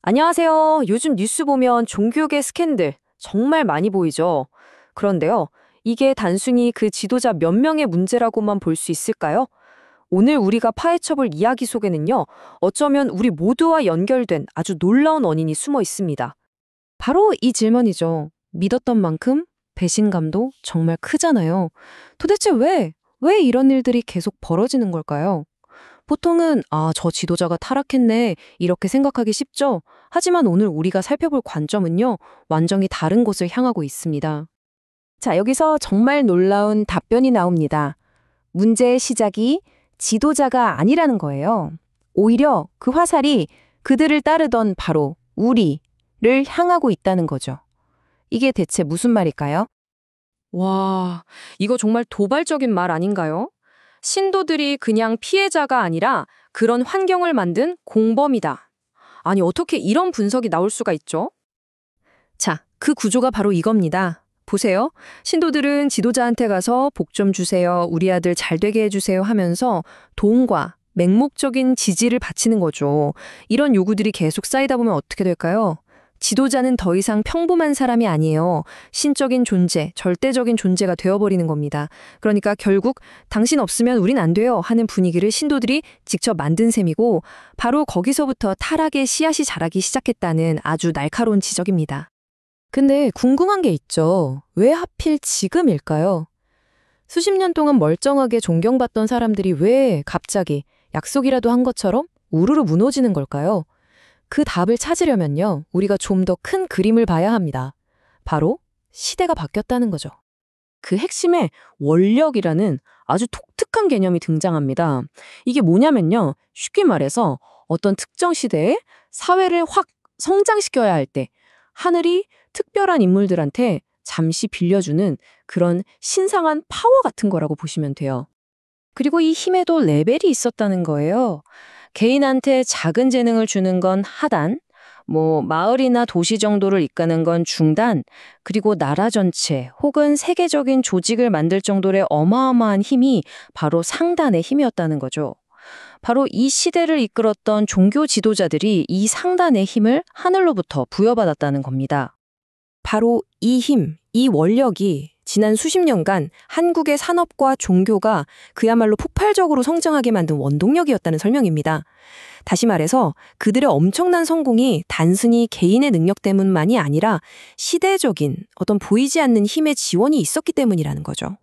안녕하세요. 요즘 뉴스 보면 종교계 스캔들 정말 많이 보이죠? 그런데요, 이게 단순히 그 지도자 몇 명의 문제라고만 볼 수 있을까요? 오늘 우리가 파헤쳐볼 이야기 속에는요, 어쩌면 우리 모두와 연결된 아주 놀라운 원인이 숨어 있습니다. 바로 이 질문이죠. 믿었던 만큼 배신감도 정말 크잖아요. 도대체 왜 이런 일들이 계속 벌어지는 걸까요? 보통은, 저 지도자가 타락했네, 이렇게 생각하기 쉽죠? 하지만 오늘 우리가 살펴볼 관점은요, 완전히 다른 곳을 향하고 있습니다. 자, 여기서 정말 놀라운 답변이 나옵니다. 문제의 시작이 지도자가 아니라는 거예요. 오히려 그 화살이 그들을 따르던 바로 우리를 향하고 있다는 거죠. 이게 대체 무슨 말일까요? 와, 이거 정말 도발적인 말 아닌가요? 신도들이 그냥 피해자가 아니라 그런 환경을 만든 공범이다. 아니, 어떻게 이런 분석이 나올 수가 있죠? 자, 그 구조가 바로 이겁니다. 보세요. 신도들은 지도자한테 가서 복 좀 주세요, 우리 아들 잘 되게 해주세요 하면서 돈과 맹목적인 지지를 바치는 거죠. 이런 요구들이 계속 쌓이다 보면 어떻게 될까요? 지도자는 더 이상 평범한 사람이 아니에요. 신적인 존재, 절대적인 존재가 되어버리는 겁니다. 그러니까 결국 당신 없으면 우린 안 돼요 하는 분위기를 신도들이 직접 만든 셈이고, 바로 거기서부터 타락의 씨앗이 자라기 시작했다는 아주 날카로운 지적입니다. 근데 궁금한 게 있죠. 왜 하필 지금일까요? 수십 년 동안 멀쩡하게 존경받던 사람들이 왜 갑자기 약속이라도 한 것처럼 우르르 무너지는 걸까요? 그 답을 찾으려면요, 우리가 좀 더 큰 그림을 봐야 합니다. 바로 시대가 바뀌었다는 거죠. 그 핵심에 원력이라는 아주 독특한 개념이 등장합니다. 이게 뭐냐면요, 쉽게 말해서 어떤 특정 시대에 사회를 확 성장시켜야 할 때 하늘이 특별한 인물들한테 잠시 빌려주는 그런 신성한 파워 같은 거라고 보시면 돼요. 그리고 이 힘에도 레벨이 있었다는 거예요. 개인한테 작은 재능을 주는 건 하단, 마을이나 도시 정도를 이끄는 건 중단, 그리고 나라 전체 혹은 세계적인 조직을 만들 정도의 어마어마한 힘이 바로 상단의 힘이었다는 거죠. 바로 이 시대를 이끌었던 종교 지도자들이 이 상단의 힘을 하늘로부터 부여받았다는 겁니다. 바로 이 힘, 이 원력이 지난 수십 년간 한국의 산업과 종교가 그야말로 폭발적으로 성장하게 만든 원동력이었다는 설명입니다. 다시 말해서 그들의 엄청난 성공이 단순히 개인의 능력 때문만이 아니라 시대적인 어떤 보이지 않는 힘의 지원이 있었기 때문이라는 거죠.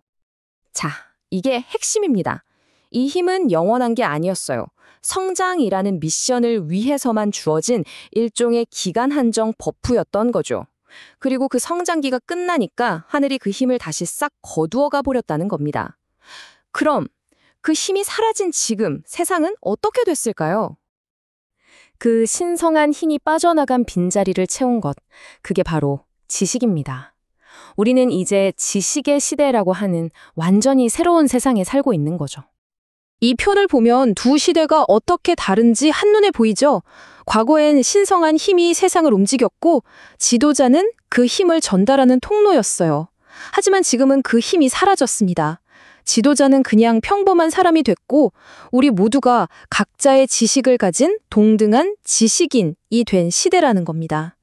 자, 이게 핵심입니다. 이 힘은 영원한 게 아니었어요. 성장이라는 미션을 위해서만 주어진 일종의 기간 한정 버프였던 거죠. 그리고 그 성장기가 끝나니까 하늘이 그 힘을 다시 싹 거두어가 버렸다는 겁니다. 그럼 그 힘이 사라진 지금 세상은 어떻게 됐을까요? 그 신성한 힘이 빠져나간 빈자리를 채운 것, 그게 바로 지식입니다. 우리는 이제 지식의 시대라고 하는 완전히 새로운 세상에 살고 있는 거죠. 이 표를 보면 두 시대가 어떻게 다른지 한눈에 보이죠? 과거엔 신성한 힘이 세상을 움직였고 지도자는 그 힘을 전달하는 통로였어요. 하지만 지금은 그 힘이 사라졌습니다. 지도자는 그냥 평범한 사람이 됐고 우리 모두가 각자의 지식을 가진 동등한 지식인이 된 시대라는 겁니다.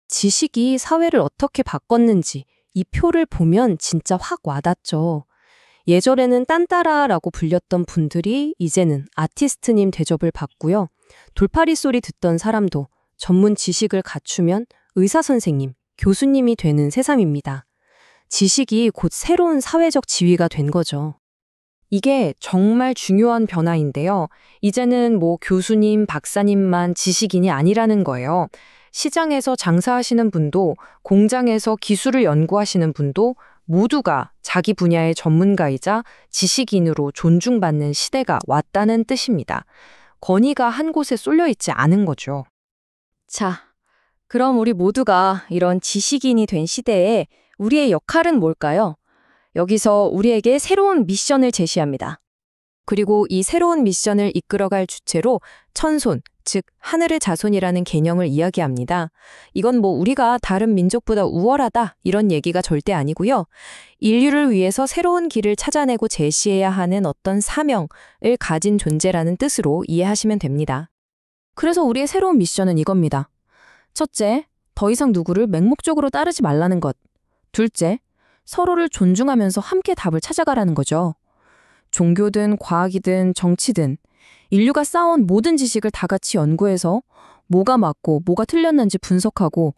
지식이 사회를 어떻게 바꿨는지 이 표를 보면 진짜 확 와닿죠. 예전에는 딴따라라고 불렸던 분들이 이제는 아티스트님 대접을 받고요. 돌팔이 소리 듣던 사람도 전문 지식을 갖추면 의사 선생님, 교수님이 되는 세상입니다. 지식이 곧 새로운 사회적 지위가 된 거죠. 이게 정말 중요한 변화인데요. 이제는 교수님, 박사님만 지식인이 아니라는 거예요. 시장에서 장사하시는 분도, 공장에서 기술을 연구하시는 분도 모두가 자기 분야의 전문가이자 지식인으로 존중받는 시대가 왔다는 뜻입니다. 권위가 한 곳에 쏠려 있지 않은 거죠. 자, 그럼 우리 모두가 이런 지식인이 된 시대에 우리의 역할은 뭘까요? 여기서 우리에게 새로운 미션을 제시합니다. 그리고 이 새로운 미션을 이끌어갈 주체로 천손, 즉 하늘의 자손이라는 개념을 이야기합니다. 이건 우리가 다른 민족보다 우월하다 이런 얘기가 절대 아니고요. 인류를 위해서 새로운 길을 찾아내고 제시해야 하는 어떤 사명을 가진 존재라는 뜻으로 이해하시면 됩니다. 그래서 우리의 새로운 미션은 이겁니다. 첫째, 더 이상 누구를 맹목적으로 따르지 말라는 것. 둘째, 서로를 존중하면서 함께 답을 찾아가라는 거죠. 종교든 과학이든 정치든 인류가 쌓아온 모든 지식을 다 같이 연구해서 뭐가 맞고 뭐가 틀렸는지 분석하고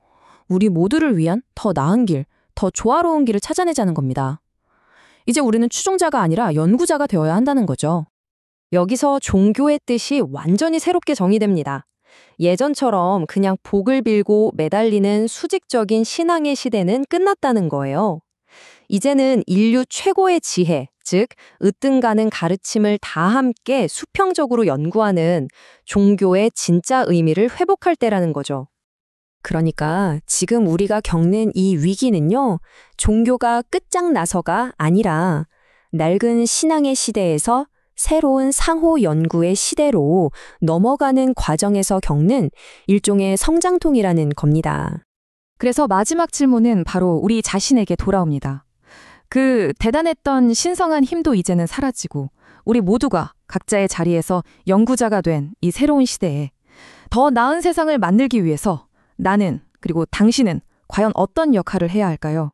우리 모두를 위한 더 나은 길, 더 조화로운 길을 찾아내자는 겁니다. 이제 우리는 추종자가 아니라 연구자가 되어야 한다는 거죠. 여기서 종교의 뜻이 완전히 새롭게 정의됩니다. 예전처럼 그냥 복을 빌고 매달리는 수직적인 신앙의 시대는 끝났다는 거예요. 이제는 인류 최고의 지혜, 즉 으뜸가는 가르침을 다 함께 수평적으로 연구하는 종교의 진짜 의미를 회복할 때라는 거죠. 그러니까 지금 우리가 겪는 이 위기는요, 종교가 끝장나서가 아니라 낡은 신앙의 시대에서 새로운 상호 연구의 시대로 넘어가는 과정에서 겪는 일종의 성장통이라는 겁니다. 그래서 마지막 질문은 바로 우리 자신에게 돌아옵니다. 그 대단했던 신성한 힘도 이제는 사라지고 우리 모두가 각자의 자리에서 연구자가 된 이 새로운 시대에 더 나은 세상을 만들기 위해서 나는 그리고 당신은 과연 어떤 역할을 해야 할까요?